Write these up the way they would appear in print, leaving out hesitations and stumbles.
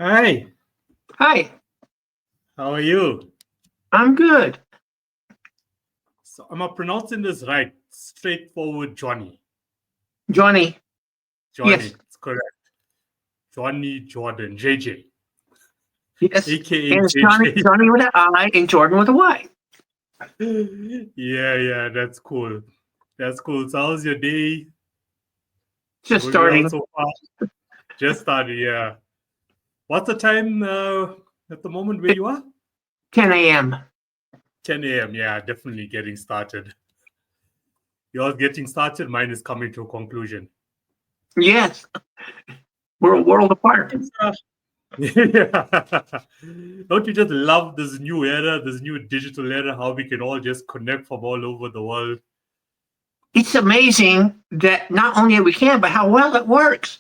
Hi, Hi, how are you? I'm good. So am I pronouncing this right? Straightforward Johnny. Johnny, yes, Johnny, it's correct. Jonni Jordyn, JJ, yes. aka And it's Johnny, JJ. Johnny with an I and Jordan with a Y. Yeah, that's cool. That's cool. So how's your day? Just Going well starting so far? Just started, yeah. What's the time at the moment where at you are? 10 a.m. 10 a.m. Yeah, definitely getting started. Yours getting started, mine is coming to a conclusion. Yes, we're a world apart. Yeah. Don't you just love this new era, this new digital era, how we can all just connect from all over the world? It's amazing that not only we can, but how well it works.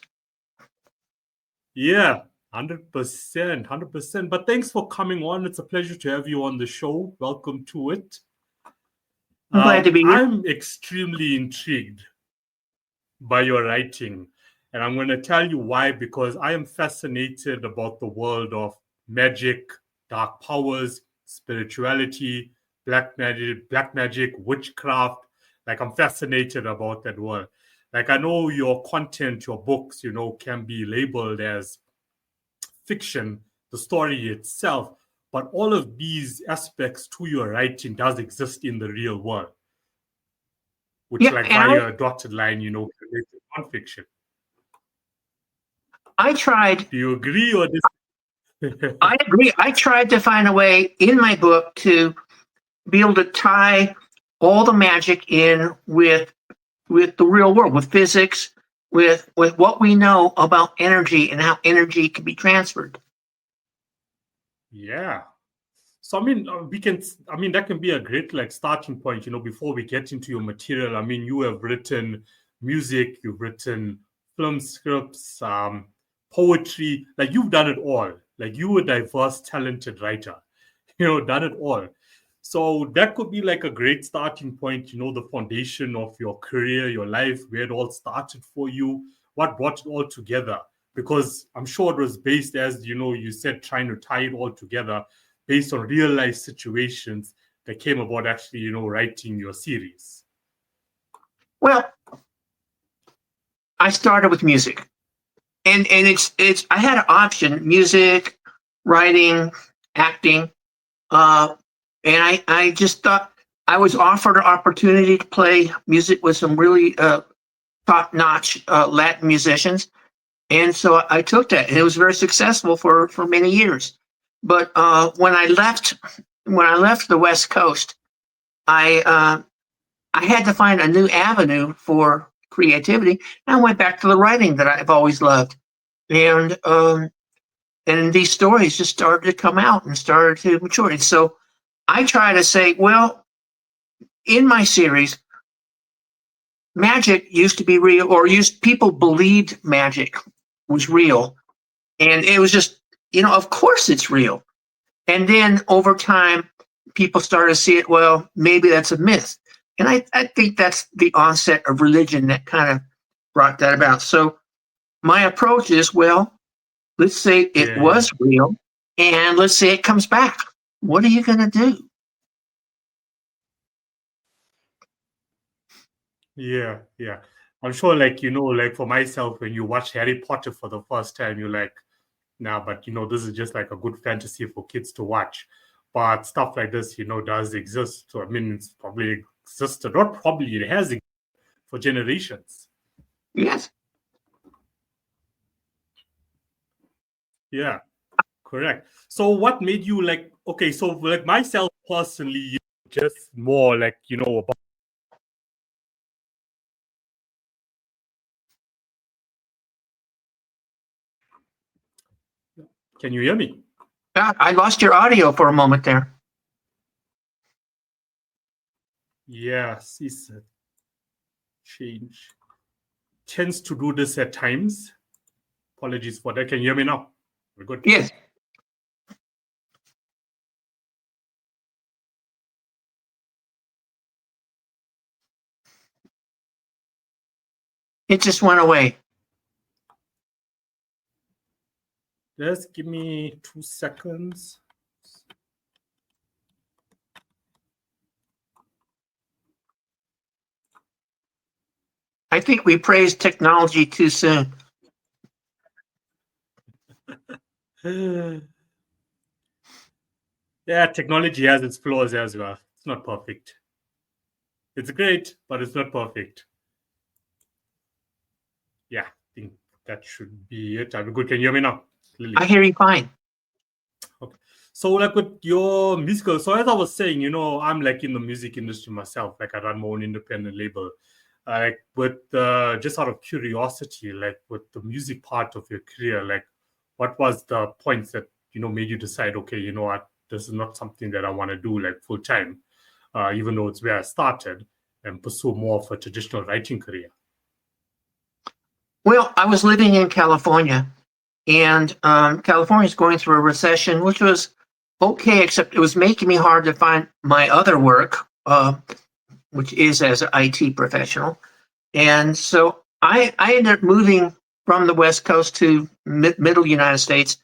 Yeah, 100%, 100%. But thanks for coming on. It's a pleasure to have you on the show. Welcome to it. I'm glad to be here. I'm extremely intrigued by your writing. And I'm going to tell you why, because I am fascinated about the world of magic, dark powers, spirituality, black magic, witchcraft. Like I'm fascinated about that world. Like I know your content, your books, can be labeled as fiction, the story itself, but all of these aspects to your writing does exist in the real world, which Yeah, like and via a dotted line, related nonfiction. I tried. Do you agree or I agree. I tried to find a way in my book to be able to tie all the magic in with the real world, with physics, with what we know about energy and how energy can be transferred. Yeah. So I mean, we can. I mean, that can be a great like starting point. Before we get into your material, I mean, you have written music, you've written film scripts, poetry. Like you've done it all. Like you were a diverse, talented writer. Done it all. So that could be like a great starting point. The foundation of your career, your life, where it all started for you, what brought it all together. Because I'm sure it was based, as you said, trying to tie it all together based on real life situations that came about actually, writing your series. Well, I started with music, and it's I had an option: music, writing, acting, uh, and I just thought I was offered an opportunity to play music with some really top notch Latin musicians, and so I took that, and it was very successful for many years. But when I left the West Coast, I I had to find a new avenue for creativity. And I went back to the writing that I've always loved, and these stories just started to come out and started to mature. And so I try to say, well, in my series, magic used to be real, or used people believed magic was real, and it was just of course it's real. And then over time, people started to see it. Well, maybe that's a myth. And I think that's the onset of religion that kind of brought that about. So my approach is, well, let's say it Yeah, yeah, was real, and let's say it comes back. What are you going to do? yeah, yeah. I'm sure, like, like for myself, when you watch Harry Potter for the first time, you're like, nah, but this is just like a good fantasy for kids to watch. But stuff like this, does exist. So I mean, it's probably existed, not probably, it has existed for generations. Yes. Yeah, correct. So what made you like, okay, so like myself personally, just more like, about, can you hear me? I lost your audio for a moment there. Yes, it's a change. Tends to do this at times. Apologies for that. Can you hear me now? We're good. Yes. It just went away. Just give me 2 seconds. I think we praised technology too soon. Yeah, technology has its flaws as well. It's not perfect. It's great, but it's not perfect. Yeah, I think that should be it. I'm good. Can you hear me now? Lily? I hear you fine. Okay. So, like with your musical, so as I was saying, you know, I'm like in the music industry myself. Like I run my own independent label. Like with just out of curiosity, like with the music part of your career, like what was the points that made you decide, okay, you know what, this is not something that I want to do like full time, even though it's where I started, and pursue more of a traditional writing career. Well, I was living in California, and California is going through a recession, which was okay, except it was making me hard to find my other work, which is as an IT professional. And so I ended up moving from the West Coast to middle United States,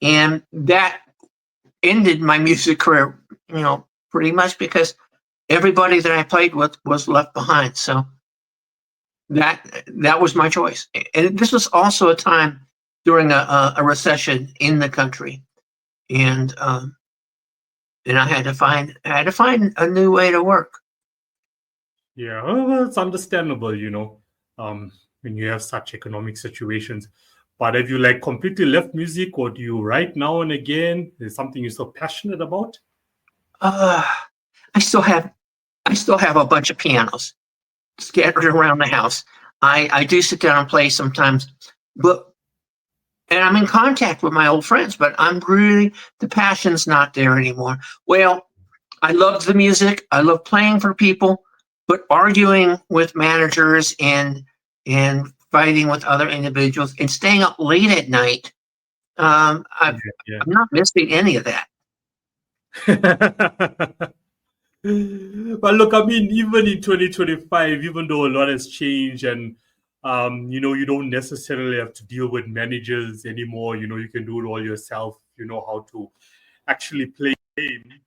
and that ended my music career, pretty much because everybody that I played with was left behind. So that was my choice. And this was also a time during a recession in the country, and I had to find a new way to work. Yeah, well, it's understandable, when you have such economic situations. But have you like completely left music, or do you write now and again? Is something you're so passionate about? I still have a bunch of pianos scattered around the house. I do sit down and play sometimes, and I'm in contact with my old friends, but the passion's not there anymore. Well, I love the music. I love playing for people, but arguing with managers and fighting with other individuals and staying up late at night, I'm not missing any of that. But look, I mean, even in 2025, even though a lot has changed and you don't necessarily have to deal with managers anymore, you can do it all yourself, you know how to actually play the game.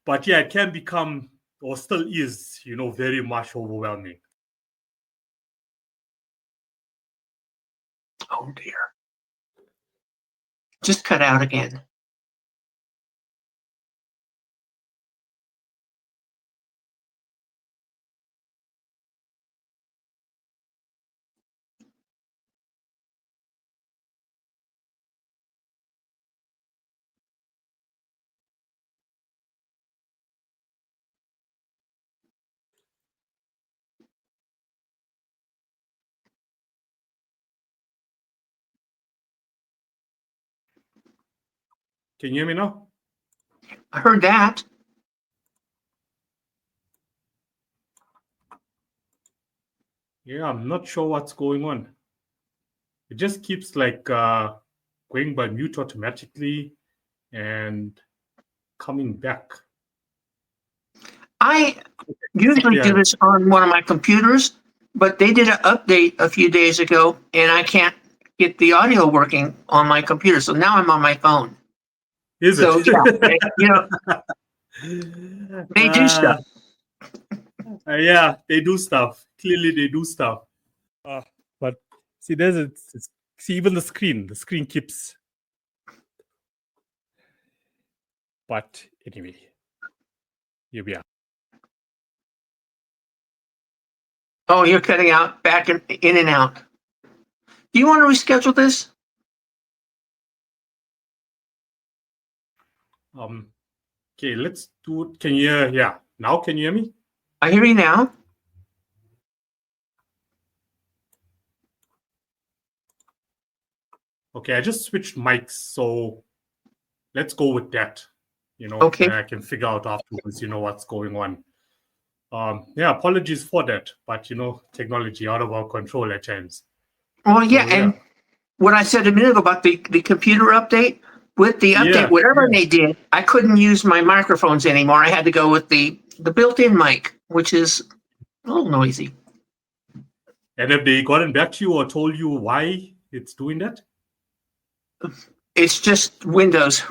But yeah, it can become, or still is, very much overwhelming. Oh dear. Just cut out again. Can you hear me now? I heard that. Yeah, I'm not sure what's going on. It just keeps like going by mute automatically and coming back. I usually do this on one of my computers, but they did an update a few days ago, and I can't get the audio working on my computer. So now I'm on my phone. Is it? So yeah, they do stuff. Yeah, they do stuff. Clearly, they do stuff. But see, see, even the screen keeps. But anyway, here we are. Oh, you're cutting out, back in and out. Do you want to reschedule this? Okay, let's do it. Can you hear? Yeah, now can you hear me? I hear you now. Okay, I just switched mics, so let's go with that. Okay. I can figure out afterwards, what's going on. Yeah, apologies for that, but technology out of our control at times. Well, yeah, and what I said a minute ago about the computer update, with the update, whatever they did, I couldn't use my microphones anymore. I had to go with the built-in mic, which is a little noisy. And have they gotten back to you or told you why it's doing that? it's just Windows.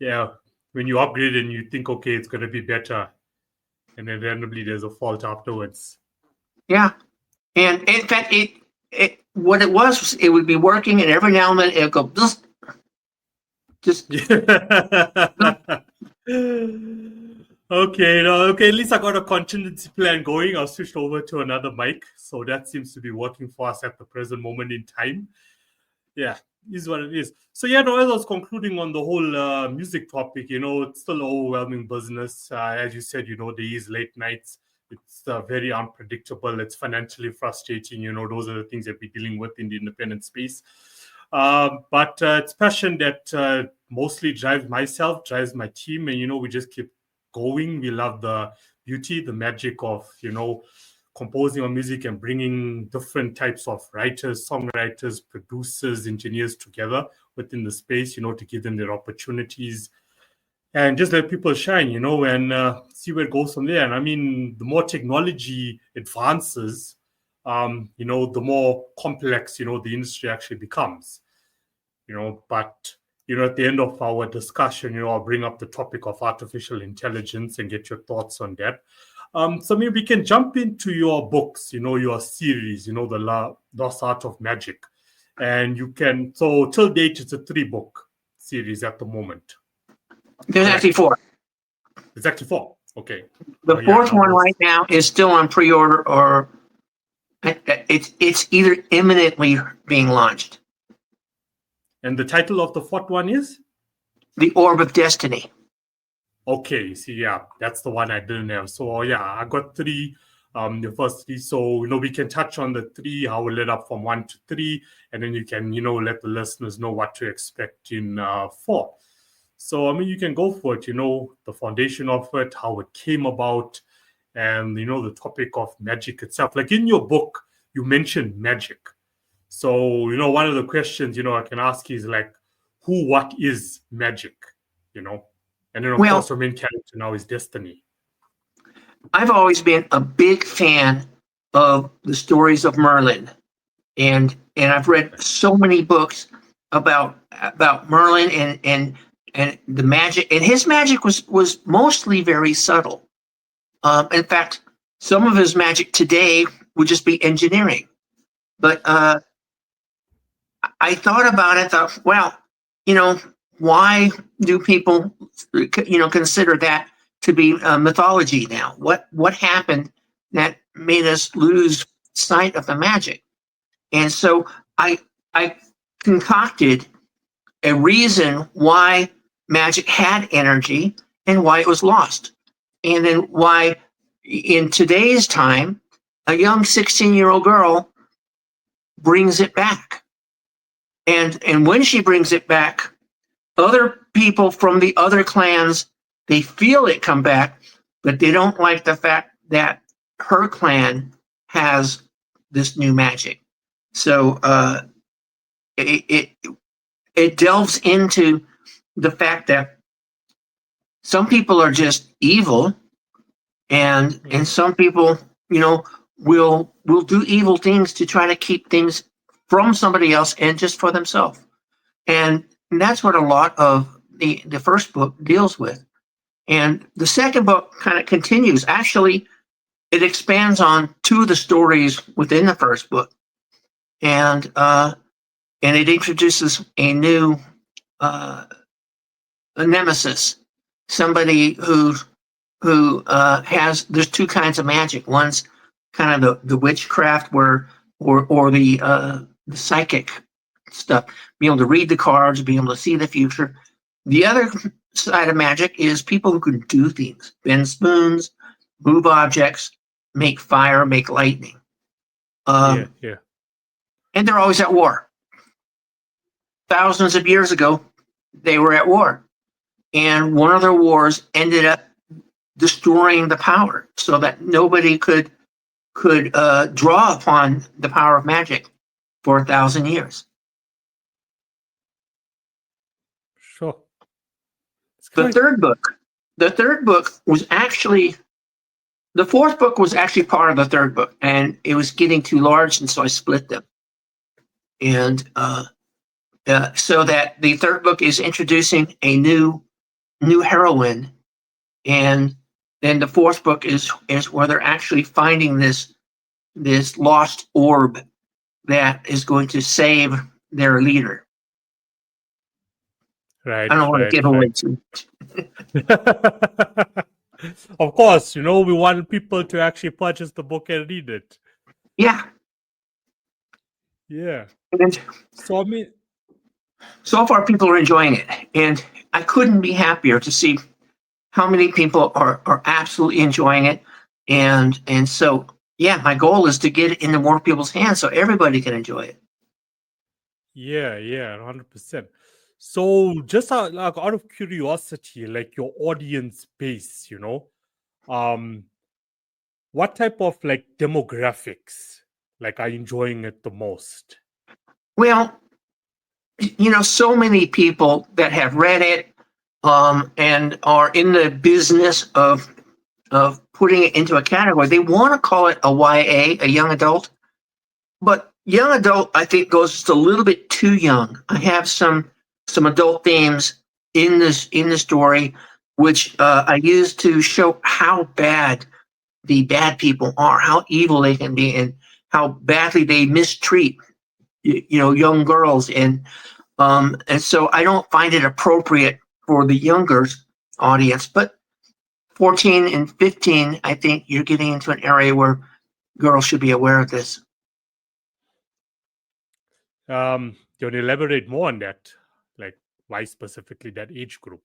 Yeah, when you upgrade and you think, okay, it's going to be better, and then randomly there's a fault afterwards. Yeah, and in fact, what it was it would be working, and every now and then it would go just. Okay, no, okay. At least I got a contingency plan going. I'll switch over to another mic, so that seems to be working for us at the present moment in time. Yeah, is what it is. So yeah, no, as I was concluding on the whole music topic, it's still overwhelming business. As you said, there is late nights. It's very unpredictable. It's financially frustrating. Those are the things that we're dealing with in the independent space. But it's passion that mostly drives my team, and we just keep going. We love the beauty, the magic of composing our music and bringing different types of writers, songwriters, producers, engineers together within the space, to give them their opportunities and just let people shine, and see where it goes from there. And I mean, the more technology advances, the more complex, the industry actually becomes, but, at the end of our discussion, I'll bring up the topic of artificial intelligence and get your thoughts on that. So maybe we can jump into your books, your series, the Lost Art of Magic. And so till date, it's a 3-book series at the moment. There's actually 4. It's actually 4. Okay. The fourth one right now is still on pre-order, or it's either imminently being launched. And the title of the 4th one is? The Orb of Destiny. Okay, see, yeah, that's the one I didn't have. So, yeah, I got 3, the first 3. So, we can touch on the 3, how we led up from 1 to 3, and then you can, let the listeners know what to expect in 4. So, I mean, you can go for it, the foundation of it, how it came about, and, the topic of magic itself. Like in your book, you mentioned magic. So, one of the questions, I can ask is like, what is magic, And then, of course, our main character now is Destiny. I've always been a big fan of the stories of Merlin. And I've read so many books about Merlin and the magic. And his magic was mostly very subtle. In fact, some of his magic today would just be engineering. But I thought about it, well, why do people, consider that to be mythology now? What happened that made us lose sight of the magic? And so I concocted a reason why magic had energy and why it was lost. And then why in today's time, a young 16-year-old girl brings it back. And when she brings it back, other people from the other clans, they feel it come back, but they don't like the fact that her clan has this new magic. So it delves into the fact that some people are just evil, and some people, will do evil things to try to keep things from somebody else and just for themselves. And that's what a lot of the first book deals with. And the second book kind of continues. Actually, it expands on 2 of the stories within the first book. And it introduces a new a nemesis, somebody who has, there's 2 kinds of magic. One's kind of the witchcraft or the psychic stuff, being able to read the cards, being able to see the future. The other side of magic is people who can do things, bend spoons, move objects, make fire, make lightning. And they're always at war. Thousands of years ago, they were at war. And one of their wars ended up destroying the power so that nobody could draw upon the power of magic for 1,000 years. Sure. The third book was actually, the 4th book was actually part of the 3rd book, and it was getting too large, and so I split them. And so that the third book is introducing a new heroine, and then the fourth book is where they're actually finding this lost orb that is going to save their leader. Right, I don't want to give away too much. Of course, we want people to actually purchase the book and read it. Yeah. Yeah. And so far people are enjoying it, and I couldn't be happier to see how many people are absolutely enjoying it. And so, yeah, my goal is to get it into more people's hands so everybody can enjoy it. Yeah, 100%. So just out of curiosity, like your audience base, what type of like demographics like are enjoying it the most? Well, so many people that have read it and are in the business of putting it into a category. They want to call it a YA, a young adult, but young adult, I think, goes just a little bit too young. I have some adult themes in the story, which I use to show how bad the bad people are, how evil they can be, and how badly they mistreat young girls. And so I don't find it appropriate for the younger audience, but 14 and 15, I think you're getting into an area where girls should be aware of this. Do you want to elaborate more on that? Like, why specifically that age group?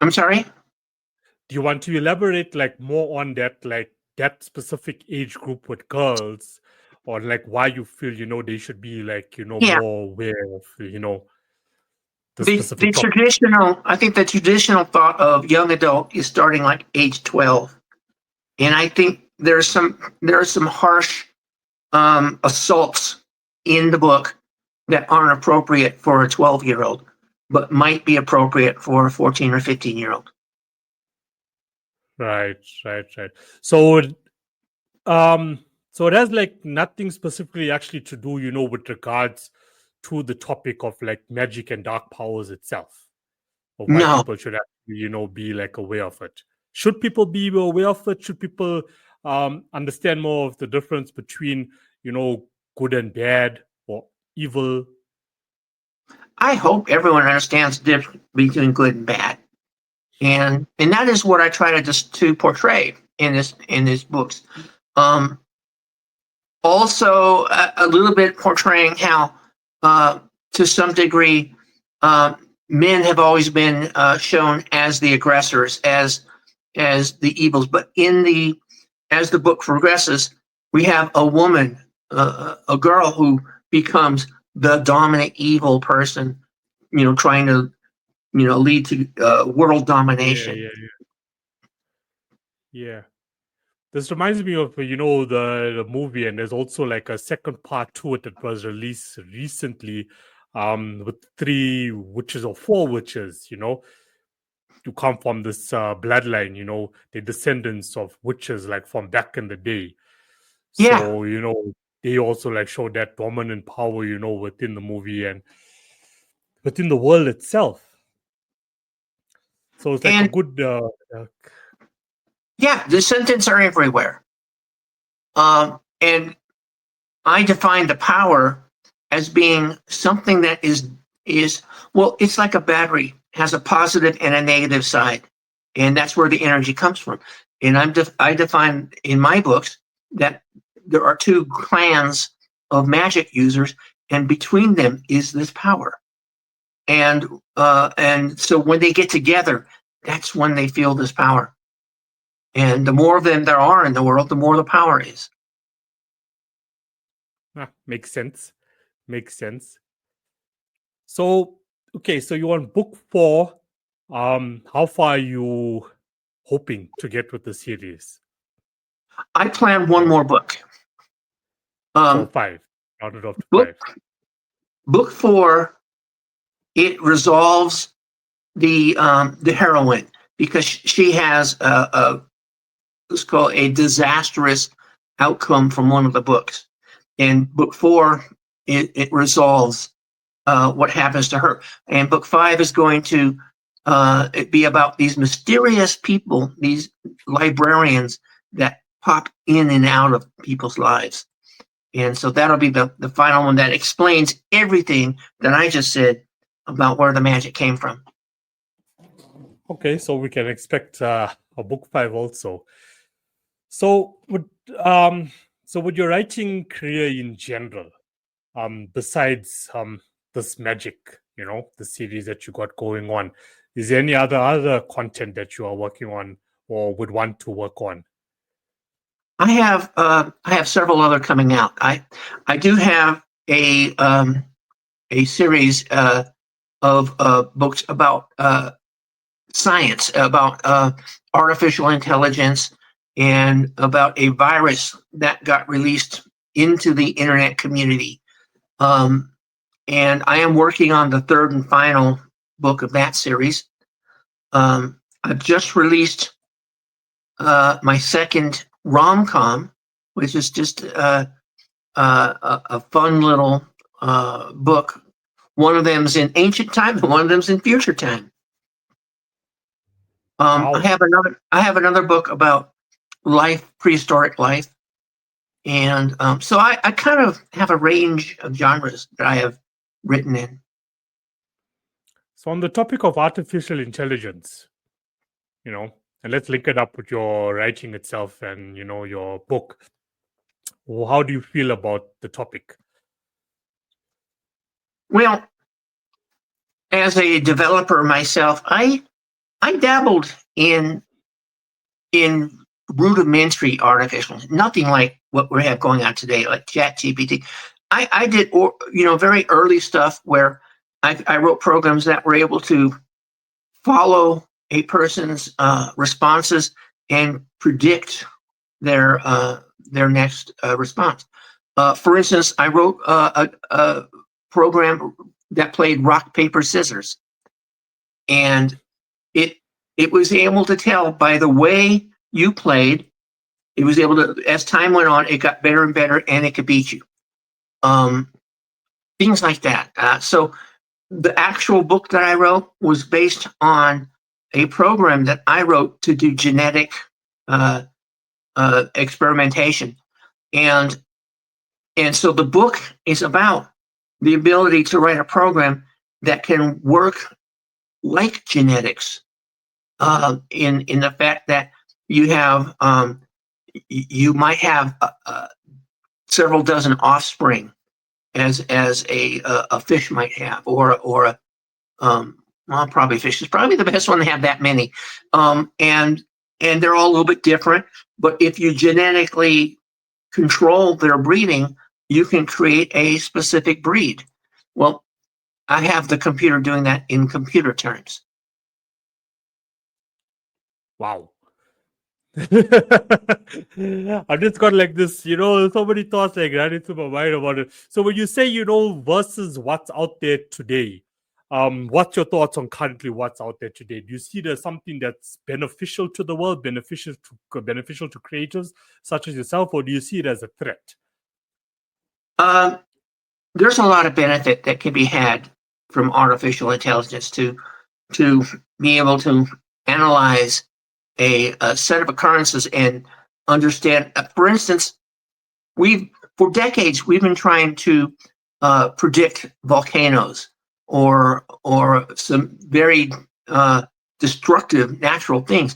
I'm sorry? Do you want to elaborate like more on that, like that specific age group with girls, or like why you feel they should be like more aware of the traditional? I think the traditional thought of young adult is starting like age 12, and I think there are some harsh assaults in the book that aren't appropriate for a 12-year-old, but might be appropriate for a 14 or 15-year-old. Right. So it has like nothing specifically actually to do, with regards to the topic of like magic and dark powers itself, or why people should actually, be like aware of it. Should people be aware of it? Should people understand more of the difference between, good and bad or evil? I hope everyone understands the difference between good and bad. And that is what I try to portray in these books. Also, a little bit portraying how, to some degree, men have always been shown as the aggressors, as the evils. But as the book progresses, we have a woman, a girl who becomes the dominant evil person, trying to lead to world domination. Yeah. This reminds me of the movie, and there's also like a second part to it that was released recently, with 3 witches or 4 witches, to come from this bloodline, the descendants of witches like from back in the day. So they also like show that dominant power, within the movie and within the world itself. So it's like a good. Descendants are everywhere. And I define the power as being something that is well, it's like a battery, has a positive and a negative side, and that's where the energy comes from. And I define in my books that there are 2 clans of magic users, and between them is this power. And so when they get together, that's when they feel this power. And the more of them there are in the world, the more the power is. Makes sense. So, okay, so you're on book 4. How far are you hoping to get with the series? I plan one more book. So 5. Rounded off to 5. Book 4, it resolves the heroine, because she has let's call it a disastrous outcome from one of the books. And book 4 it resolves what happens to her. And book 5 is going to be about these mysterious people, these librarians that pop in and out of people's lives. And so that'll be the final one that explains everything that I just said about where the magic came from. Okay, so we can expect a book 5 also. So with your writing career in general, besides this magic, the series that you got going on, is there any other content that you are working on or would want to work on? I have several other coming out. I do have a series of books about science, about artificial intelligence, and about a virus that got released into the internet community. And I am working on the third and final book of that series. I've just released my second rom-com, which is just a fun little book. One of them's in ancient time, and one of them's in future time. Wow. I have another book about life, prehistoric life, and so I kind of have a range of genres that I have written in. So on the topic of artificial intelligence, and let's link it up with your writing itself and your book. How do you feel about the topic? Well, as a developer myself, I dabbled in rudimentary artificial, nothing like what we have going on today, like ChatGPT. I did very early stuff where I wrote programs that were able to follow a person's responses and predict their next response. For instance, I wrote a program that played rock, paper, scissors, and it was able to tell by the way you played. It was able to, as time went on, it got better and better, and it could beat you. Things like that. So the actual book that I wrote was based on a program that I wrote to do genetic experimentation, and so the book is about the ability to write a program that can work like genetics, in the fact that you have you might have several dozen offspring, as a fish might have, or probably fish is probably the best one to have that many, and they're all a little bit different. But if you genetically control their breeding, you can create a specific breed. Well, I have the computer doing that in computer terms. Wow. I've just got like this, so many thoughts like running through my mind about it. So when you say, versus what's out there today, what's your thoughts on currently what's out there today? Do you see there's something that's beneficial to the world, beneficial to creators such as yourself, or do you see it as a threat? There's a lot of benefit that can be had from artificial intelligence to be able to analyze a set of occurrences and understand. For instance, for decades we've been trying to predict volcanoes or some very destructive natural things.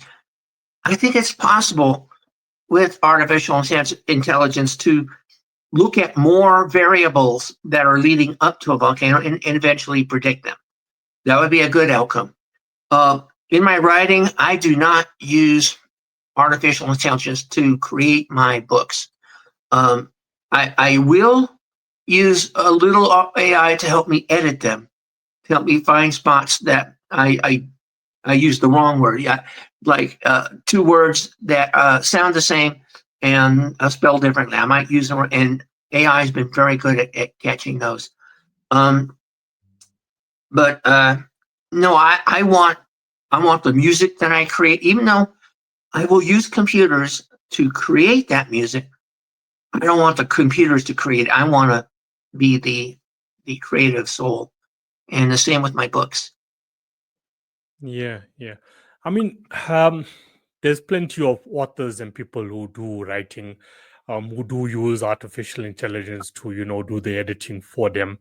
I think it's possible with artificial intelligence to look at more variables that are leading up to a volcano and eventually predict them. That would be a good outcome. In my writing, I do not use artificial intelligence to create my books. I will use a little AI to help me edit them, to help me find spots that I use the wrong word. Yeah, like two words that sound the same and spelled differently. I might use them, and AI has been very good at catching those. But no, I want the music that I create, even though I will use computers to create that music. I don't want the computers to create it. I want to be the creative soul. And the same with my books. Yeah, yeah. I mean, there's plenty of authors and people who do writing, who do use artificial intelligence to, do the editing for them.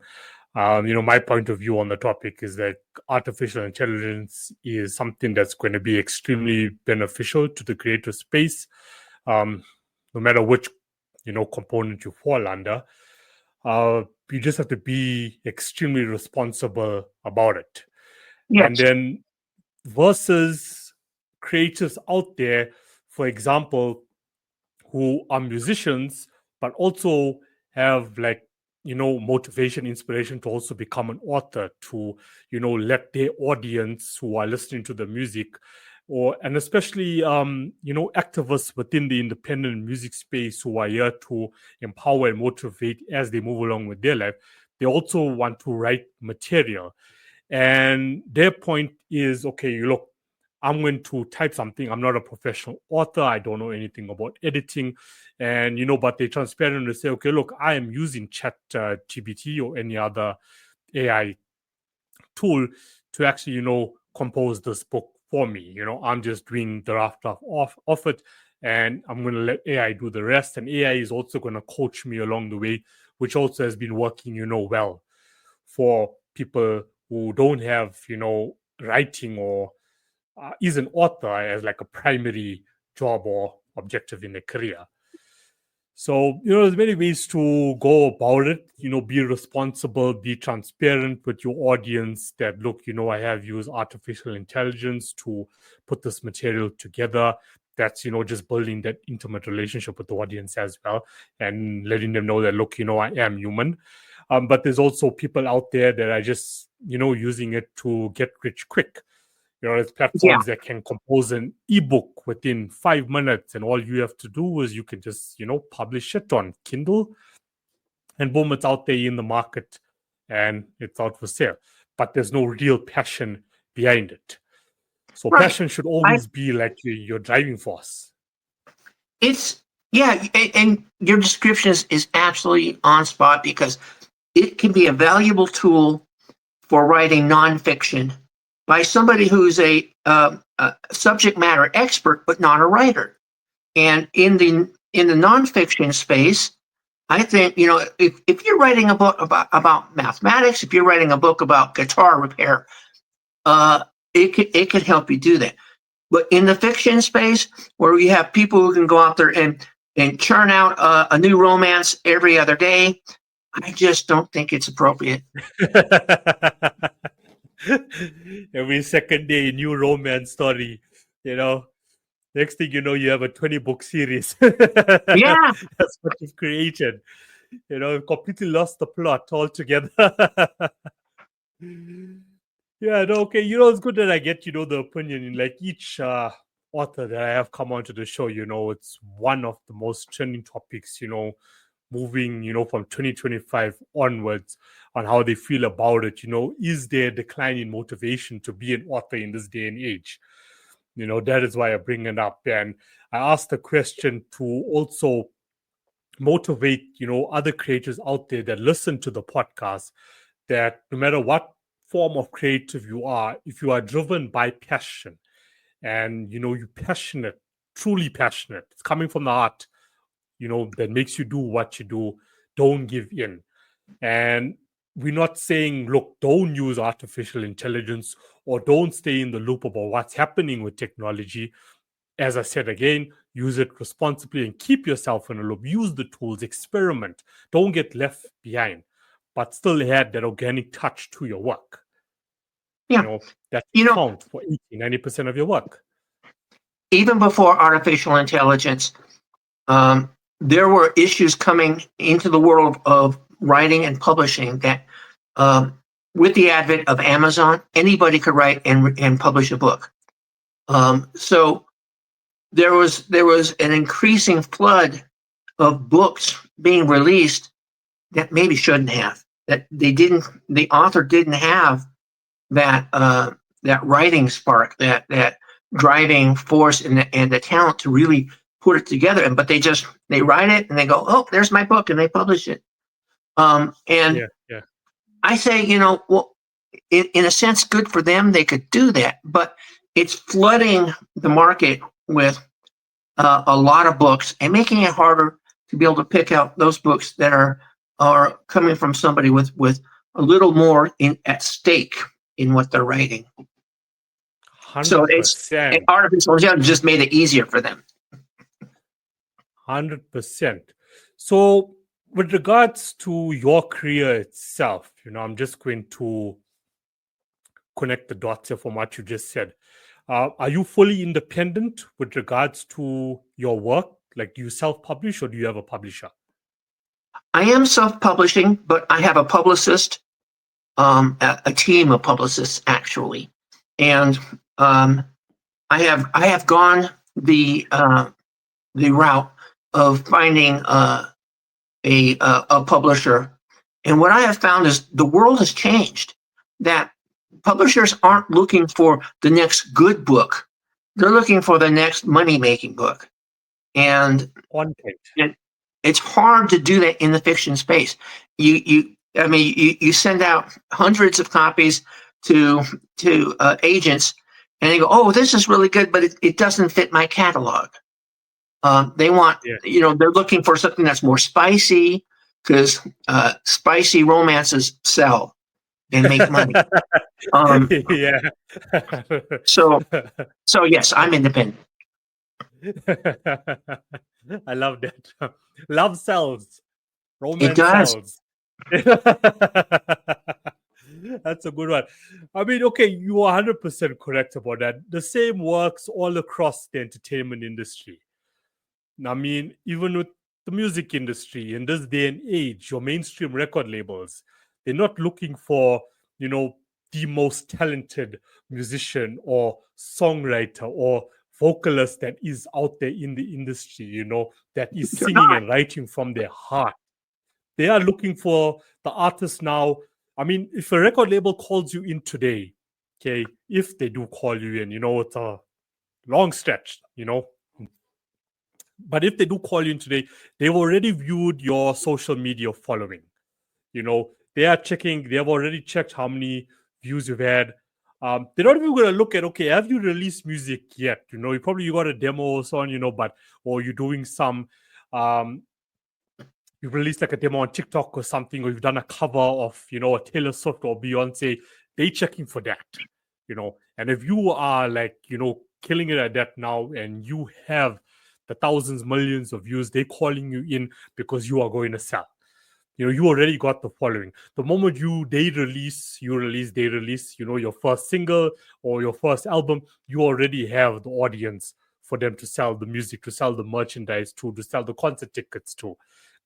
My point of view on the topic is that artificial intelligence is something that's going to be extremely beneficial to the creative space, no matter which, component you fall under. You just have to be extremely responsible about it. Yes. And then versus creators out there, for example, who are musicians, but also have motivation, inspiration to also become an author, to, let their audience who are listening to the music, and especially, activists within the independent music space who are here to empower and motivate as they move along with their life. They also want to write material. And their point is, okay, look, I'm going to type something. I'm not a professional author. I don't know anything about editing. And, but they're transparent to say, okay, look, I am using ChatGPT or any other AI tool to actually, compose this book for me. I'm just doing the rough draft of it, and I'm going to let AI do the rest. And AI is also going to coach me along the way, which also has been working, well for people who don't have, writing or is an author as like a primary job or objective in their career. So, there's many ways to go about it, be responsible, be transparent with your audience that, look, I have used artificial intelligence to put this material together. That's, just building that intimate relationship with the audience as well, and letting them know that, look, I am human. But there's also people out there that are just, using it to get rich quick. There's platforms that can compose an ebook within 5 minutes, and all you have to do is you can just, publish it on Kindle, and boom, it's out there in the market and it's out for sale. But there's no real passion behind it. So passion should always be like your driving force. And your description is absolutely on spot, because it can be a valuable tool for writing nonfiction by somebody who's a subject matter expert, but not a writer. And in the nonfiction space, I think, if you're writing a book about mathematics, if you're writing a book about guitar repair, it could help you do that. But in the fiction space, where you have people who can go out there and churn out a new romance every other day, I just don't think it's appropriate. Every second day, new romance story, Next thing you know, you have a 20-book series. Yeah. That's what you've created. Completely lost the plot altogether. Yeah, no, okay. It's good that I get, the opinion in like each author that I have come onto the show. It's one of the most trending topics, moving, from 2025 onwards, on how they feel about it. Is there a decline in motivation to be an author in this day and age? That is why I bring it up. And I asked the question to also motivate, other creators out there that listen to the podcast, that no matter what form of creative you are, if you are driven by passion and, you're passionate, truly passionate, it's coming from the heart, that makes you do what you do, don't give in. And we're not saying, look, don't use artificial intelligence or don't stay in the loop about what's happening with technology. As I said again, use it responsibly and keep yourself in a loop. Use the tools, experiment. Don't get left behind, but still add that organic touch to your work. Yeah. That count for 80-90% of your work. Even before artificial intelligence, there were issues coming into the world of writing and publishing that, with the advent of Amazon, anybody could write and publish a book. So there was an increasing flood of books being released that maybe shouldn't have. That the author didn't have that writing spark, that driving force and the talent to really put it together. But they write it and they go, oh, there's my book, and they publish it. And yeah. I say, well, in a sense, good for them. They could do that, but it's flooding the market with a lot of books and making it harder to be able to pick out those books that are coming from somebody with a little more at stake in what they're writing. So it's 100%. artificial intelligence just made it easier for them. 100%. So, with regards to your career itself, I'm just going to connect the dots here from what you just said. Are you fully independent with regards to your work? Like, do you self-publish or do you have a publisher? I am self-publishing, but I have a publicist, a team of publicists actually, and I have gone the route of finding a publisher, and what I have found is the world has changed. That publishers aren't looking for the next good book; they're looking for the next money-making book, and Content. it's hard to do that in the fiction space. You send out hundreds of copies to agents, and they go, "Oh, this is really good, but it doesn't fit my catalog." They want, they're looking for something that's more spicy because spicy romances sell and make money. Yeah. So yes, I'm independent. I love that. Love sells. Romance It does. sells. That's a good one. I mean, okay, you are 100% correct about that. The same works all across the entertainment industry. I mean, even with the music industry in this day and age, your mainstream record labels, they're not looking for, the most talented musician or songwriter or vocalist that is out there in the industry, that is singing and writing from their heart. They are looking for the artist now. I mean, if a record label calls you in today, okay, if they do call you in, it's a long stretch, but if they do call you in today, they've already viewed your social media following. They are checking, they have already checked how many views you've had. They're not even going to look at, okay, have you released music yet? You got a demo or so on, or you're doing some, you've released like a demo on TikTok or something, or you've done a cover of, a Taylor Swift or Beyonce. They're checking for that, and if you are like, killing it at that now and you have the thousands, millions of views, they're calling you in because you are going to sell. You already got the following. The moment they release, your first single or your first album, you already have the audience for them to sell the music, to sell the merchandise to sell the concert tickets to.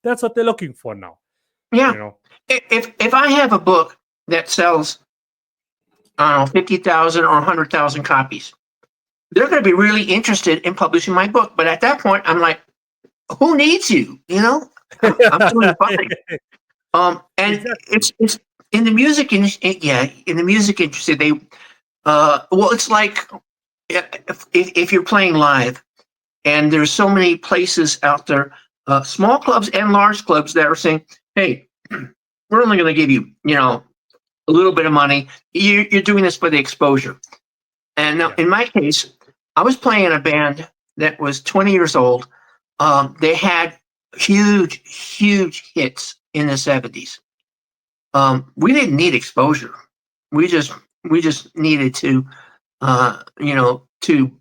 That's what they're looking for now. Yeah. If I have a book that sells, I don't know, 50,000 or 100,000 copies, they're going to be really interested in publishing my book. But at that point, I'm like, who needs you? I'm doing fine. And exactly. It's in the music industry. Yeah, in the music industry, they it's like if you're playing live, and there's so many places out there, small clubs and large clubs that are saying, "Hey, we're only going to give you, a little bit of money. You're doing this for the exposure." And now, in my case, I was playing in a band that was 20 years old. They had huge hits in the 70s. We didn't need exposure. We just needed to, to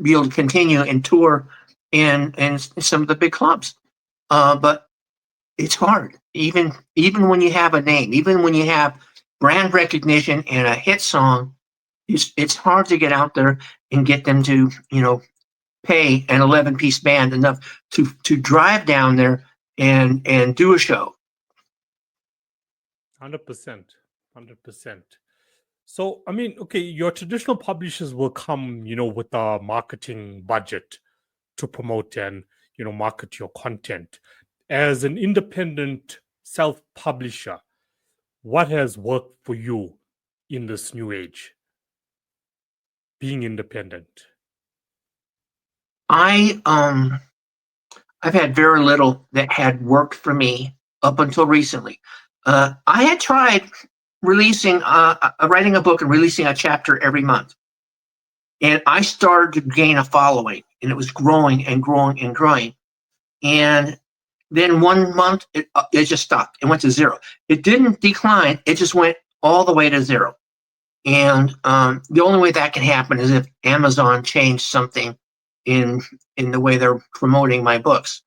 be able to continue and tour in some of the big clubs. But it's hard, even when you have a name, even when you have brand recognition and a hit song. It's hard to get out there and get them to, pay an 11-piece band enough to drive down there and do a show. 100%. So, I mean, okay, your traditional publishers will come, with a marketing budget to promote and, market your content. As an independent self-publisher, what has worked for you in this new age? Being independent. I've had very little that had worked for me. up until recently. I had tried releasing, writing a book and releasing a chapter every month. And I started to gain a following, and it was growing and growing and growing. And then one month, it just stopped. It went to zero. It didn't decline. It just went all the way to zero. And the only way that can happen is if Amazon changed something in the way they're promoting my books.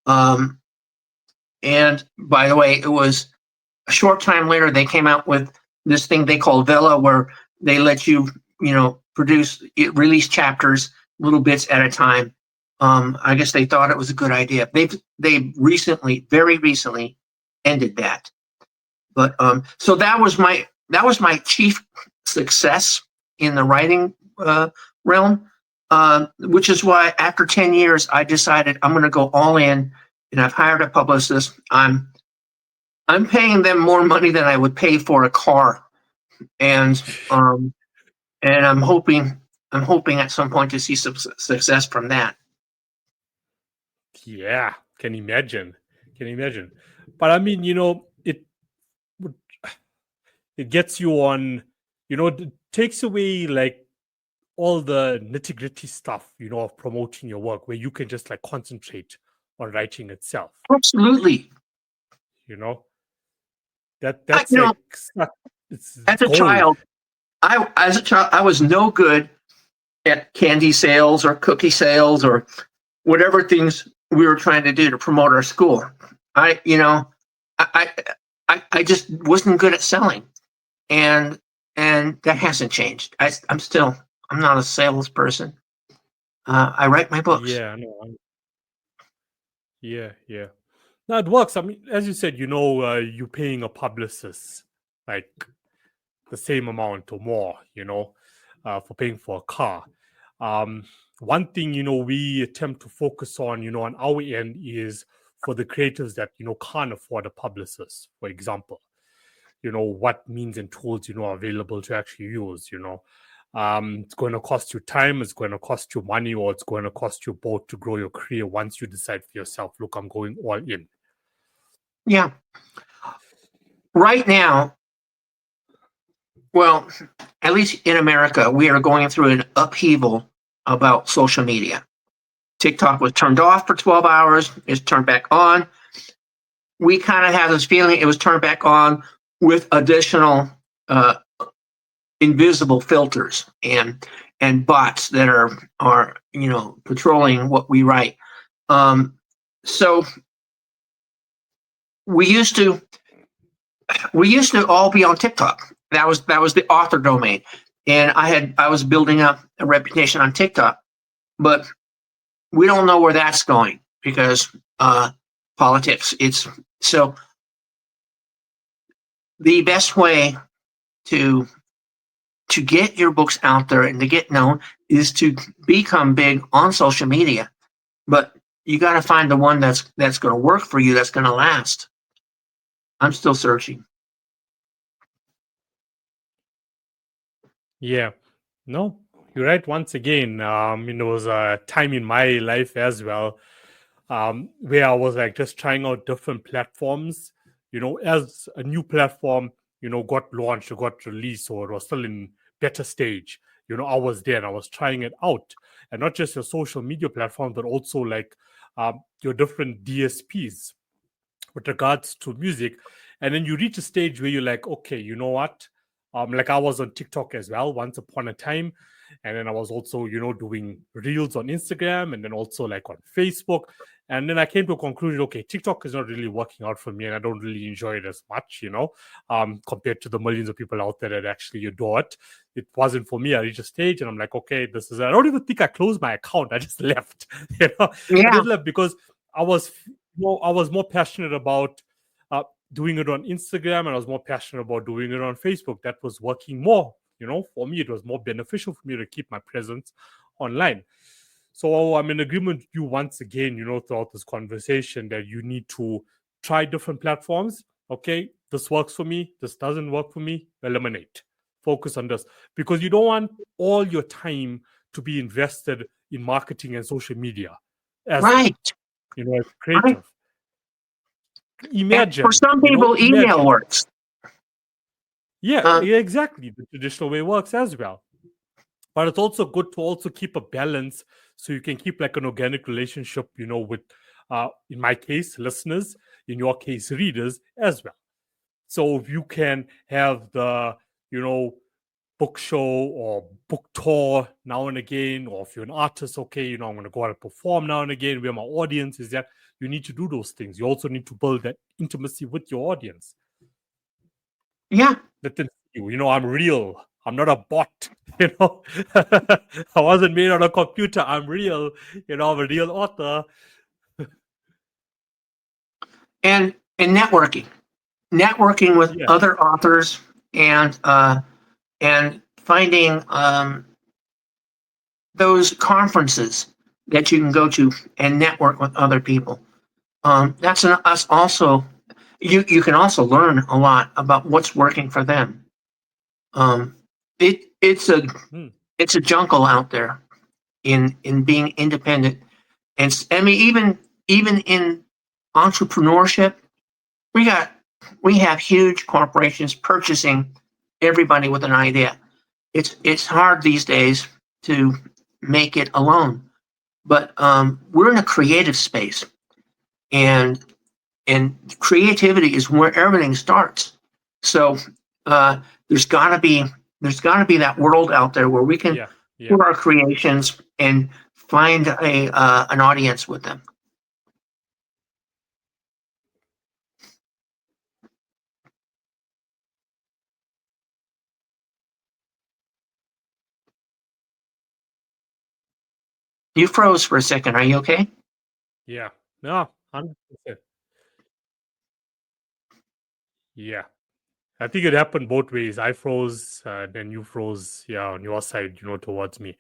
And by the way, it was a short time later, they came out with this thing they call Vela, where they let you, release chapters, little bits at a time. I guess they thought it was a good idea. They recently, very recently, ended that. But so that was my chief success in the writing realm, which is why after 10 years, I decided I'm going to go all in, and I've hired a publicist. I'm paying them more money than I would pay for a car, and I'm hoping at some point to see some success from that. Yeah, can imagine. But I mean, it gets you on, it takes away like all the nitty-gritty stuff, of promoting your work, where you can just like concentrate on writing itself. Absolutely. That's as a child, I was no good at candy sales or cookie sales or whatever things we were trying to do to promote our school. I just wasn't good at selling, and that hasn't changed. I'm not a salesperson. I write my books. Yeah, no. Yeah. No, it works. I mean, as you said, you're paying a publicist like the same amount or more, for paying for a car. One thing, we attempt to focus on, on our end is for the creatives that, can't afford a publicist, for example. What means and tools, are available to actually use, it's going to cost you time, it's going to cost you money, or it's going to cost you both to grow your career once you decide for yourself, look, I'm going all in. Yeah. Right now, well, at least in America, we are going through an upheaval about social media. TikTok was turned off for 12 hours. It's turned back on. We kind of have this feeling it was turned back on with additional invisible filters and bots that are patrolling what we write. So we used to all be on TikTok. That was the author domain, and I was building up a reputation on TikTok, but we don't know where that's going because politics. So the best way to get your books out there and to get known is to become big on social media, but you got to find the one that's going to work for you, that's going to last. I'm still searching. Yeah, no, you're right. Once again, there was a time in my life as well, where I was like just trying out different platforms, as a new platform, got launched or got released or it was still in beta stage, I was there and I was trying it out, and not just your social media platform, but also like your different DSPs with regards to music. And then you reach a stage where you're like, okay, you know what? Like I was on TikTok as well once upon a time. And then I was also, doing reels on Instagram and then also like on Facebook. And then I came to a conclusion, okay, TikTok is not really working out for me and I don't really enjoy it as much, compared to the millions of people out there that actually adore it. It wasn't for me. I reached a stage and I'm like, okay, I don't even think I closed my account. I just left, Yeah. I just left because I was more passionate about doing it on Instagram, and I was more passionate about doing it on Facebook. That was working more, for me. It was more beneficial for me to keep my presence online. So I'm in agreement with you once again, throughout this conversation that you need to try different platforms. Okay, this works for me. This doesn't work for me. Eliminate. Focus on this, because you don't want all your time to be invested in marketing and social media as right. as creative. imagine. For some people, email works. Yeah, exactly. The traditional way works as well. But it's also good to also keep a balance so you can keep like an organic relationship, with, in my case, listeners, in your case, readers as well. So if you can have the, book show or book tour now and again, or if you're an artist, okay, I'm going to go out and perform now and again where my audience is at, you need to do those things. You also need to build that intimacy with your audience. Yeah. Let them see you, I'm real. I'm not a bot, I wasn't made on a computer. I'm real, I'm a real author. And networking with other authors and finding those conferences that you can go to and network with other people. That's us also. You can also learn a lot about what's working for them. It's a jungle out there in being independent, and I mean even in entrepreneurship, we have huge corporations purchasing everybody with an idea. It's hard these days to make it alone, but we're in a creative space, and creativity is where everything starts. So there's got to be that world out there where we can put our creations and find an audience with them. You froze for a second. Are you okay? Yeah. No, 100%. Yeah. I think it happened both ways. I froze, then you froze, on your side, towards me.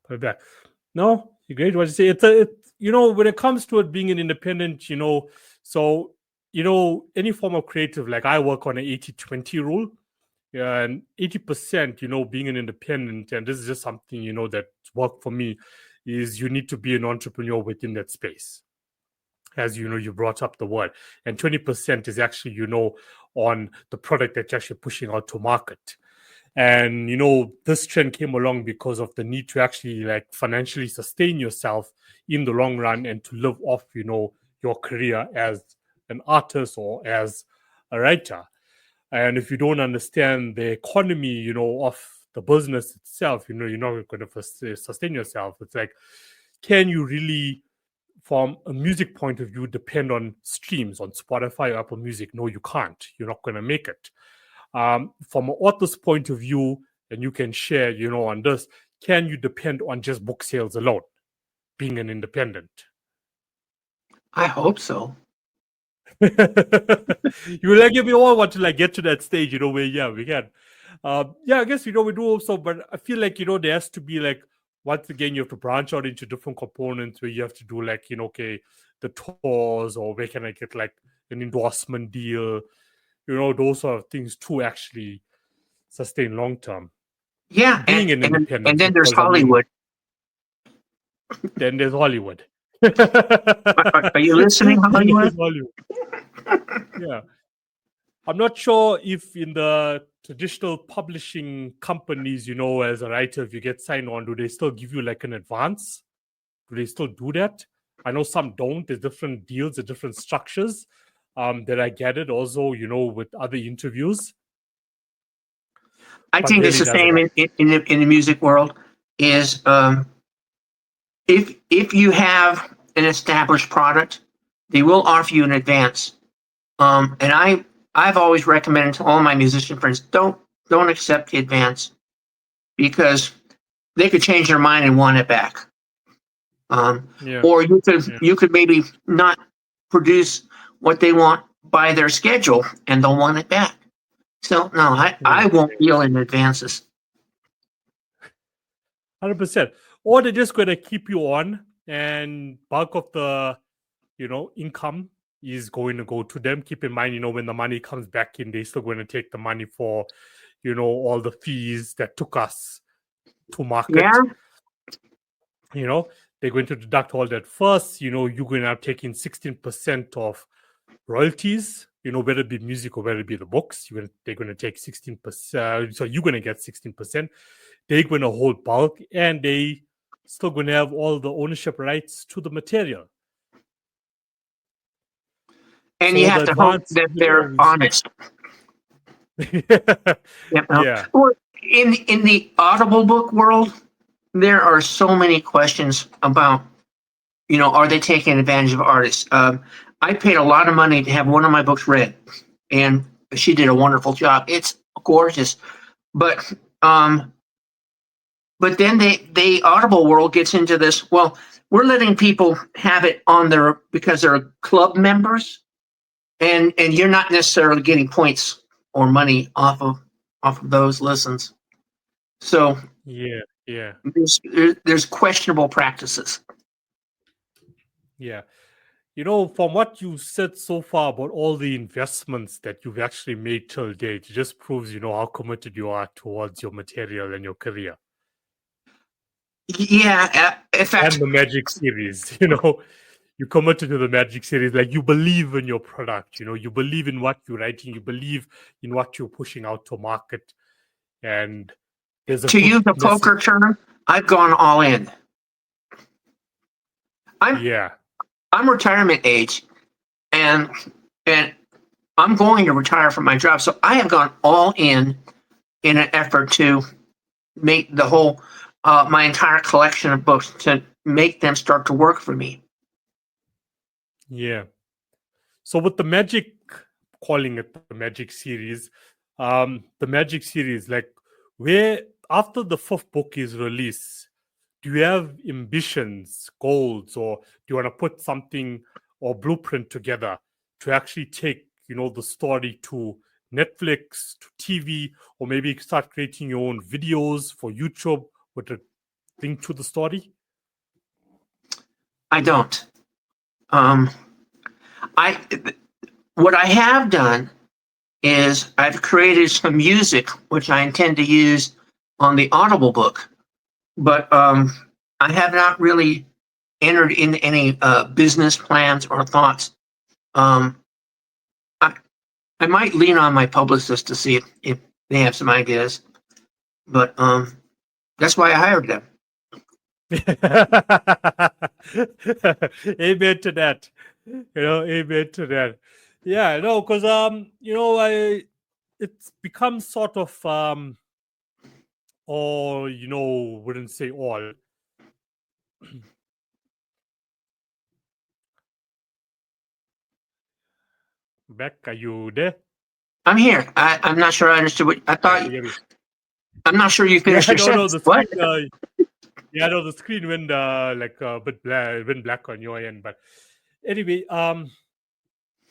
But no, great what you say. It's when it comes to it being an independent, so any form of creative, like I work on an 80-20 rule. Yeah, and 80%, being an independent, and this is just something, that's worked for me, is you need to be an entrepreneur within that space. As you brought up the word, and 20% is actually, on the product that you're actually pushing out to market. And this trend came along because of the need to actually like financially sustain yourself in the long run and to live off, your career as an artist or as a writer. And if you don't understand the economy, of the business itself, you're not going to sustain yourself. It's like, can you really, from a music point of view, depend on streams on Spotify or Apple Music? No, you can't. You're not going to make it. From an author's point of view, and you can share, on this, can you depend on just book sales alone, being an independent? I hope so. You like if we all want to like get to that stage, where we can. I guess we do also, but I feel like there has to be like, once again, you have to branch out into different components where you have to do like, okay, the tours, or where can I get like an endorsement deal, those sort of things to actually sustain long term. Yeah, being an independent. And then there's Hollywood. Then there's Hollywood. Are you listening, Hollywood? Yeah. I'm not sure if in the traditional publishing companies, as a writer, if you get signed on, do they still give you like an advance? Do they still do that? I know some don't. There's different deals, there's different structures that I gathered also, with other interviews. I think it's the same in the music world. Is if you have an established product, they will offer you an advance. And I've always recommended to all my musician friends, don't accept the advance, because they could change their mind and want it back. Or you could maybe not produce what they want by their schedule and they'll want it back. So no, I won't deal in advances. 100%. Or they're just going to keep you on, and bulk of the income is going to go to them. Keep in mind, when the money comes back in, they're still going to take the money for, all the fees that took us to market. They're going to deduct all that first. You're going to have taken 16% of royalties, whether it be music or whether it be the books. They're going to take 16%. So you're going to get 16%. They're going to hold bulk, and they still going to have all the ownership rights to the material. And you have to hope that they're honest. Yeah. Well, in the Audible book world, there are so many questions about, are they taking advantage of artists? I paid a lot of money to have one of my books read, and she did a wonderful job. It's gorgeous, but then the Audible world gets into this. Well, we're letting people have it because they're club members, and you're not necessarily getting points or money off of those listens. So yeah, there's questionable practices. Yeah. From what you said so far about all the investments that you've actually made till date, it just proves, how committed you are towards your material and your career. Yeah, in fact, and the Magic series, you committed to the Magic series, like you believe in your product, you believe in what you're writing, you believe in what you're pushing out to market, and there's to use a poker term, I've gone all in. I'm retirement age, and I'm going to retire from my job, so I have gone all in an effort to make the whole my entire collection of books, to make them start to work for me. Yeah. So with the Magic, calling it the Magic series, like, where after the 5th book is released, do you have ambitions, goals, or do you want to put something or blueprint together to actually take, the story to Netflix, to TV, or maybe start creating your own videos for YouTube with a thing to the story? I don't. What I have done is I've created some music, which I intend to use on the Audible book, but I have not really entered in any business plans or thoughts. I might lean on my publicist to see if they have some ideas, but that's why I hired them. Amen to that. Amen to that. Yeah, no, because it's become sort of wouldn't say all. Beck, are you there? I'm here. I'm not sure I understood what I thought. I'm not sure you finished your sentence. What? The screen went a bit black on your end, but anyway, a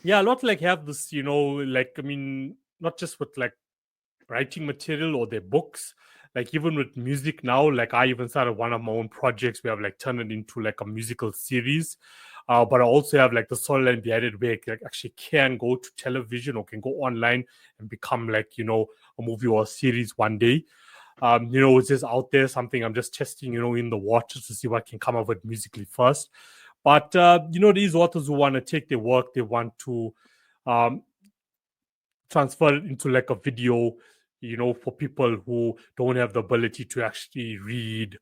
lot have this, not just with like writing material or their books, like even with music now, like I even started one of my own projects where I've like turned it into like a musical series. But I also have like the storyline behind it where it like, actually can go to television or can go online and become like, a movie or a series one day. It's just out there, something I'm just testing, in the waters to see what can come of it musically first. But, these authors who want to take their work, they want to transfer it into like a video, for people who don't have the ability to actually read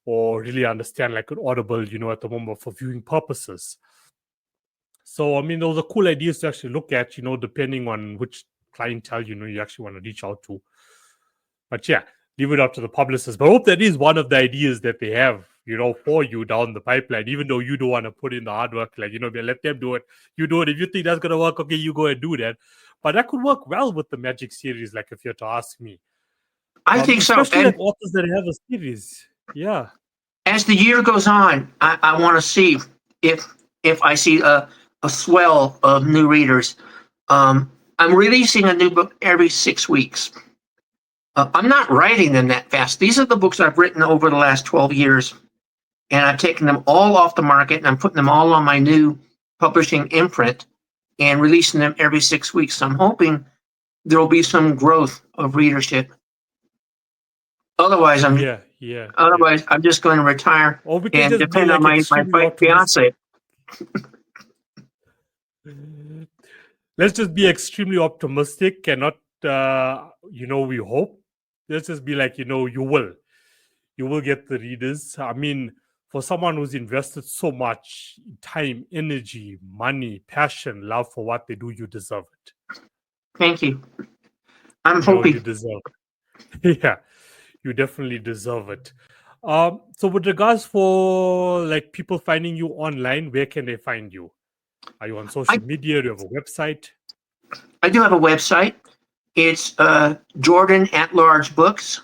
or really understand like an Audible, at the moment for viewing purposes. So, those are cool ideas to actually look at, depending on which clientele, you actually want to reach out to. But yeah, leave it up to the publicist. But I hope that is one of the ideas that they have, for you down the pipeline, even though you don't want to put in the hard work, like, let them do it. You do it. If you think that's going to work, okay, you go and do that. But that could work well with the Magic series, like if you're to ask me. I think so. Especially like authors that have a series. Yeah. As the year goes on, I want to see if I see a swell of new readers. I'm releasing a new book every 6 weeks. I'm not writing them that fast. These are the books I've written over the last 12 years, and I've taken them all off the market, and I'm putting them all on my new publishing imprint and releasing them every 6 weeks. So I'm hoping there will be some growth of readership. Otherwise, I'm just going to retire and depend on my fiance. let's just be extremely optimistic and not, we hope. Let's just be like, you will get the readers. I mean, for someone who's invested so much time, energy, money, passion, love for what they do, you deserve it. Thank you. I'm You know, hoping. you deserve it. Yeah, you definitely deserve it. So with regards for like people finding you online, where can they find you? Are you on social media? Do you have a website? I do have a website. It's Jordyn at Large Books.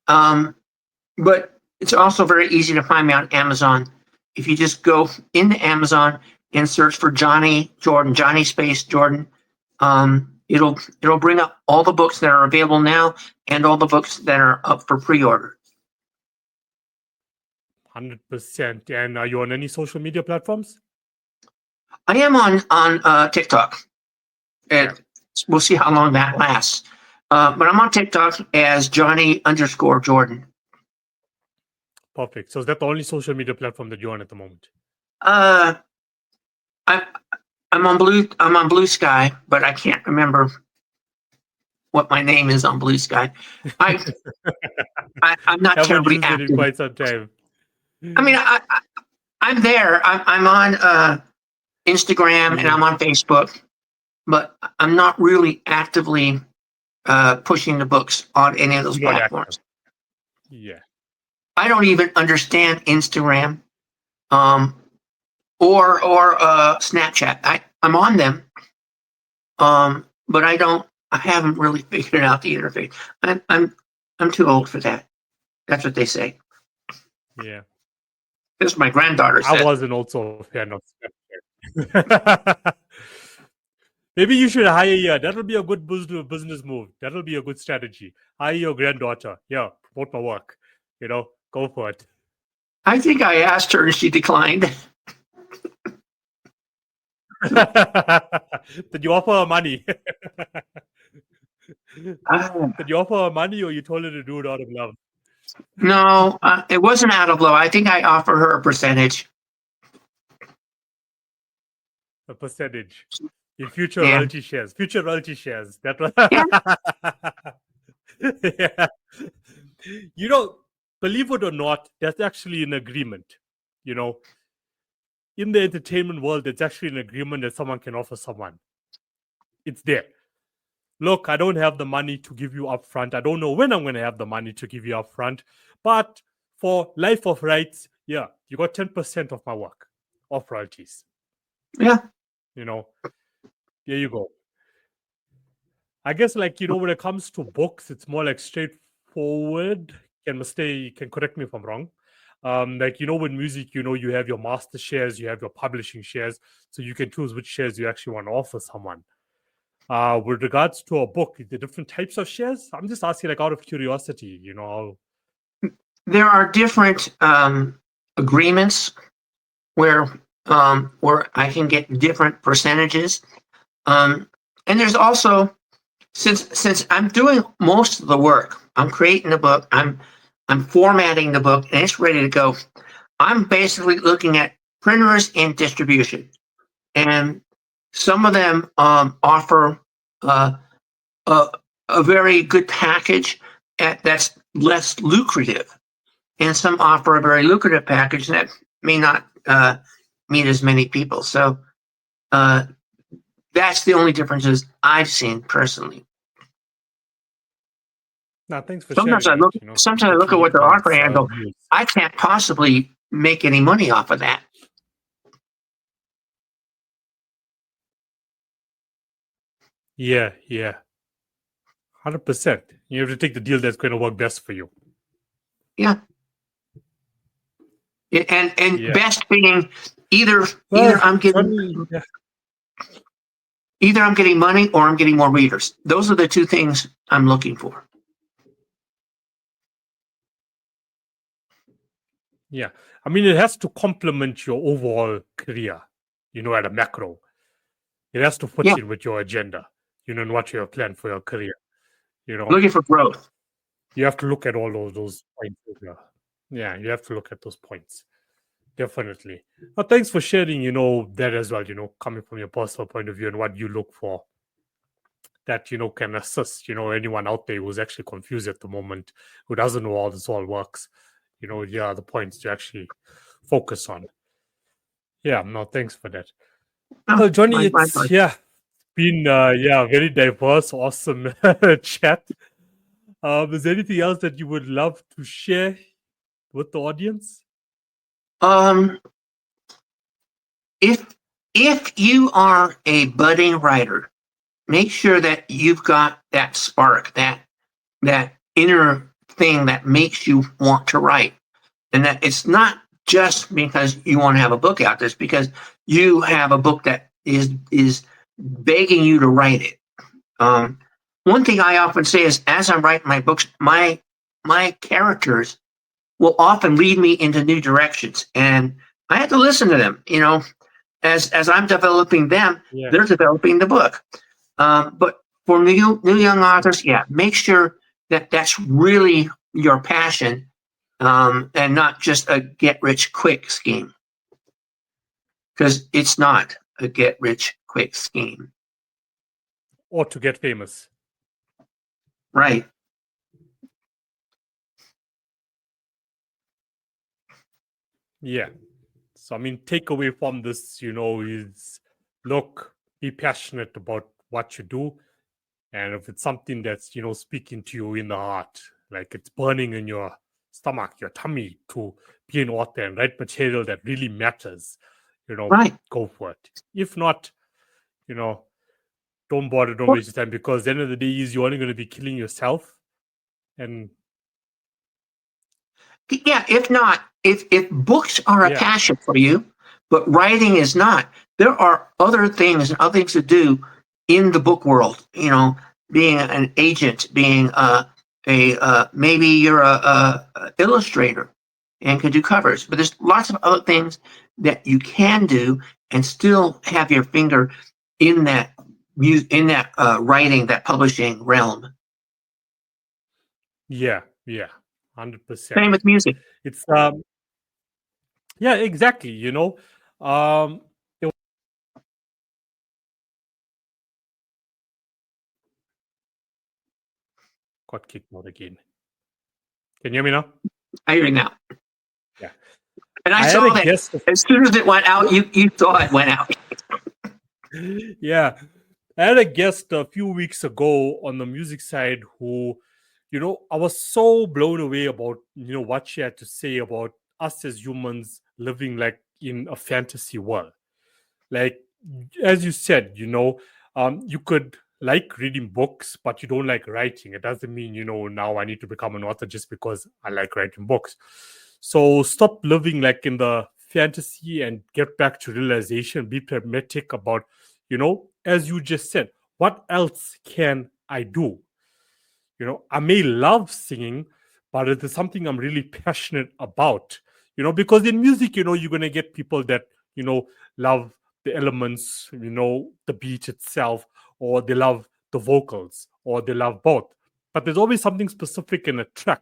But it's also very easy to find me on Amazon. If you just go into Amazon and search for Jonni Jordyn, Jonni space Jordyn, it'll bring up all the books that are available now and all the books that are up for pre-order. 100%. And are you on any social media platforms? I am on TikTok. We'll see how long that lasts. But I'm on TikTok as Jonni_Jordyn. Perfect. So is that the only social media platform that you're on at the moment? I'm on Blue Sky, but I can't remember what my name is on Blue Sky. I'm not terribly active. In quite some time. I mean, I'm there. I'm on Instagram and I'm on Facebook, but I'm not really actively pushing the books on any of those platforms. Yeah. I don't even understand Instagram or Snapchat. I'm on them, but I haven't really figured out the interface. I'm too old for that. That's what they say. Yeah. This is my granddaughter said. I wasn't also a fan of Snapchat. Maybe you should hire. That'll be a good business move. That'll be a good strategy. Hire your granddaughter. Yeah, promote my work. Go for it. I think I asked her and she declined. Did you offer her money? Did you offer her money or you told her to do it out of love? No, it wasn't out of love. I think I offered her a percentage. A percentage. In future royalty shares. Future royalty shares. That was yeah. Believe it or not, that's actually an agreement. In the entertainment world, it's actually an agreement that someone can offer someone. It's there. Look, I don't have the money to give you upfront. I don't know when I'm going to have the money to give you upfront. But for life of rights, yeah, you got 10% of my work, of royalties. Yeah. There you go. I guess, when it comes to books, it's more like straightforward. You can correct me if I'm wrong. With music, you have your master shares, you have your publishing shares, so you can choose which shares you actually want to offer someone. With regards to a book, the different types of shares, I'm just asking, out of curiosity, There are different agreements where I can get different percentages, and there's also since I'm doing most of the work, I'm creating the book, I'm formatting the book, and it's ready to go. I'm basically looking at printers and distribution, and some of them offer a very good package that's less lucrative, and some offer a very lucrative package that may not meet as many people. So that's the only differences I've seen personally. No, thanks for sometimes sharing. Sometimes I look at what they're offering and I go, I can't possibly make any money off of that. Yeah. 100%. You have to take the deal that's going to work best for you. Yeah. And best being either I'm getting either I'm getting money or I'm getting more readers. Those are the two things I'm looking for. Yeah. I mean, it has to complement your overall career, at a macro. It has to fit in with your agenda, and what you have planned for your career. Looking for growth. You have to look at all those points. Yeah, you have to look at those points. Definitely. Well, thanks for sharing, that as well, coming from your personal point of view and what you look for that, can assist, anyone out there who's actually confused at the moment, who doesn't know how this all works. Here are the points to actually focus on. Yeah, no, thanks for that. Well, Jonni, it's been very diverse, awesome chat. Is there anything else that you would love to share with the audience? If you are a budding writer, make sure that you've got that spark, that inner thing that makes you want to write, and that it's not just because you want to have a book out. It's because you have a book that is begging you to write it. One thing I often say is, as I'm writing my books, my characters will often lead me into new directions, and I have to listen to them. As I'm developing them, they're developing the book. But for new young authors, make sure that that's really your passion, and not just a get rich quick scheme, because it's not a get rich quick scheme. Or to get famous. Right. Yeah. So, take away from this, is look, be passionate about what you do. And if it's something that's, speaking to you in the heart, like it's burning in your stomach, your tummy to be an author and write material that really matters, go for it. If not, don't bother, don't waste your time, because at the end of the day is you're only going to be killing yourself. And if books are a passion for you, but writing is not, there are other things to do in the book world. Being an agent, being maybe you're a illustrator and can do covers, but there's lots of other things that you can do and still have your finger in that writing, that publishing realm. Yeah, 100%. Same with music. It's exactly. Got kicked out again. Can you hear me now? I hear you now. Yeah. And I saw that as soon as it went out, you saw it went out. Yeah. I had a guest a few weeks ago on the music side who, I was so blown away about, what she had to say about us as humans living like in a fantasy world. Like, as you said, you could like reading books, but you don't like writing. It doesn't mean, now I need to become an author just because I like writing books. So stop living like in the fantasy and get back to realization. Be pragmatic about, as you just said, what else can I do? I may love singing, but it is something I'm really passionate about, because in music, you're going to get people that, love the elements, the beat itself, or they love the vocals, or they love both. But there's always something specific in a track,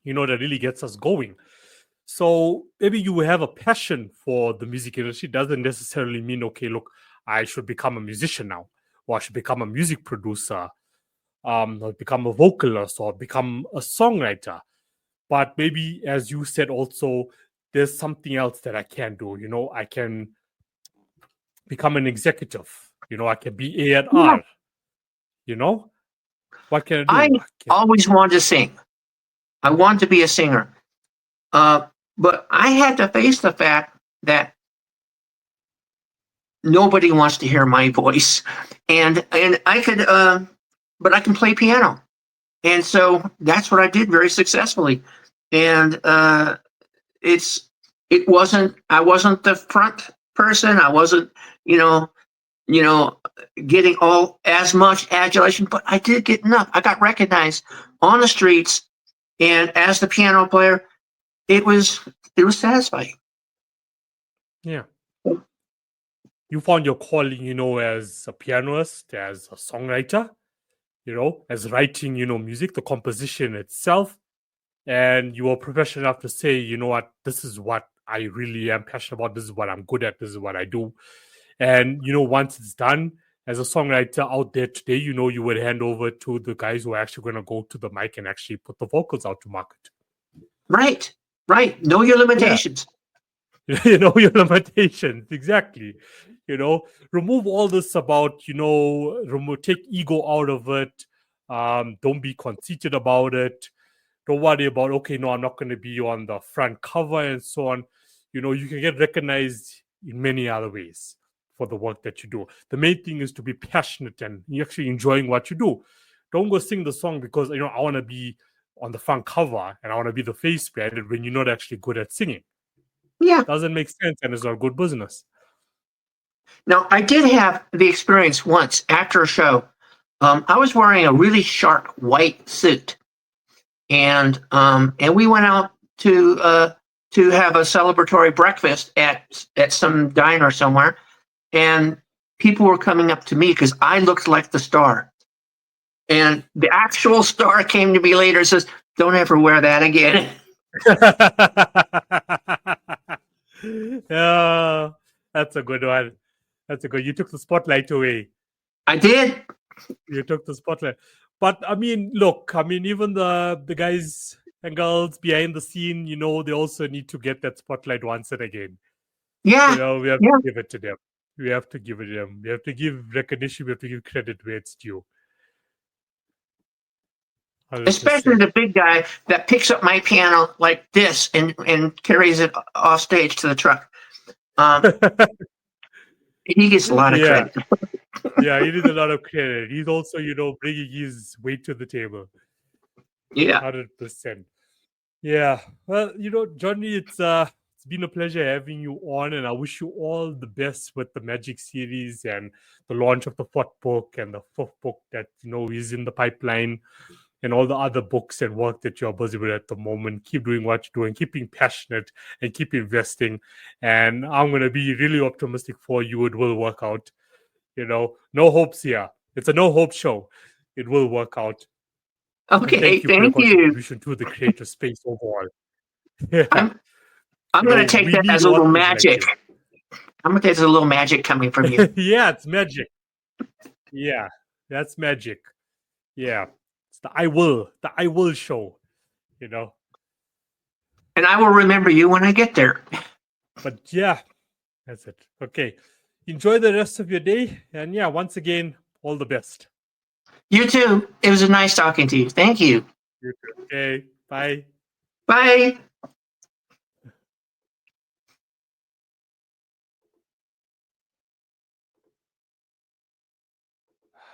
that really gets us going. So maybe you have a passion for the music industry. Doesn't necessarily mean, okay, look, I should become a musician now, or I should become a music producer, or become a vocalist, or become a songwriter. But maybe, as you said also, there's something else that I can do. I can become an executive. I can be A&R. What can I do? I always wanted to sing. I wanted to be a singer. But I had to face the fact that nobody wants to hear my voice. And I could, but I can play piano. And so that's what I did very successfully. And I wasn't the front person. I wasn't, getting all as much adulation, but I did get enough. I got recognized on the streets, and as the piano player, it was satisfying. Yeah. You found your calling, as a pianist, as a songwriter, as writing, music, the composition itself. And you were professional enough to say, what, this is what I really am passionate about. This is what I'm good at. This is what I do. And, once it's done, as a songwriter out there today, you would hand over to the guys who are actually going to go to the mic and actually put the vocals out to market. Right. Know your limitations. You know your limitations. Exactly. Remove all this about, take ego out of it. Don't be conceited about it. Don't worry about, okay, no, I'm not going to be on the front cover and so on. You can get recognized in many other ways for the work that you do. The main thing is to be passionate and you're actually enjoying what you do. Don't go sing the song because, I want to be on the front cover and I want to be the face behind when you're not actually good at singing. Yeah. Doesn't make sense and it's not good business. Now, I did have the experience once after a show. I was wearing a really sharp white suit, and we went out to have a celebratory breakfast at some diner somewhere, and people were coming up to me because I looked like the star. And the actual star came to me later and says, "Don't ever wear that again." Yeah, that's a good one. You took the spotlight away. I did. You took the spotlight. But look, even the guys and girls behind the scene, they also need to get that spotlight once and again. Yeah. We have to give it to them. We have to give it to them. We have to give recognition. We have to give credit where it's due. 100%. Especially the big guy that picks up my piano like this and carries it off stage to the truck. He gets a lot of credit. Yeah, he needs a lot of credit. He's also, bringing his weight to the table. Yeah. 100%. Yeah. Well, Jonni, it's been a pleasure having you on, and I wish you all the best with the Magic series and the launch of the 4th book and the 5th book that, is in the pipeline. And all the other books and work that you're busy with at the moment. Keep doing what you're doing, keep being passionate and keep investing. And I'm going to be really optimistic for you. It will work out. No hopes here. It's a no hope show. It will work out. Okay, thank you for your contribution to the creative space overall. Yeah. I'm going to take that as a little magic. I'm going to take it as a little magic coming from you. Yeah, it's magic. Yeah, that's magic. Yeah. The I will show, And I will remember you when I get there. But yeah, that's it. Okay. Enjoy the rest of your day. And yeah, once again, all the best. You too. It was nice talking to you. Thank you. You too. Okay. Bye. Bye.